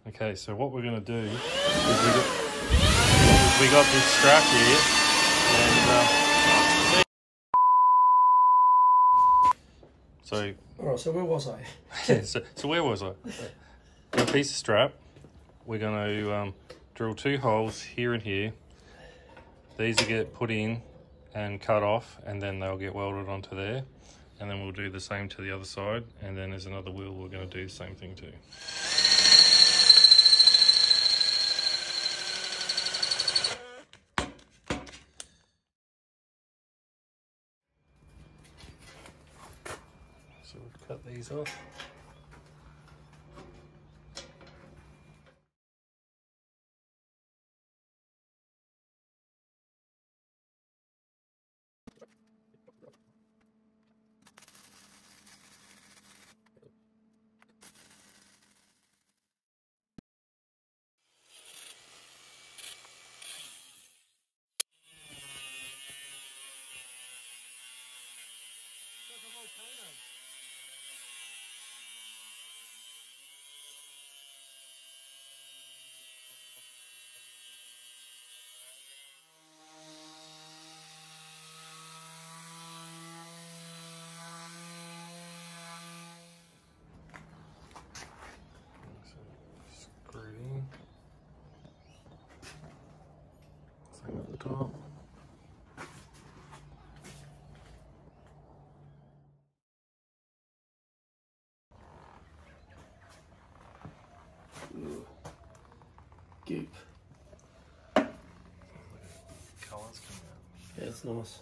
Okay, so what we're going to do is we got this strap here, and so. Alright, so where was I? Yeah, so where was I? Got a piece of strap. We're going to drill 2 holes here and here. These will get put in and cut off, and then they'll get welded onto there. And then we'll do the same to the other side, and then there's another wheel we're going to do the same thing to. So we'll cut these off. Same at the top. Goop. Colours coming out. Yeah, it's nice.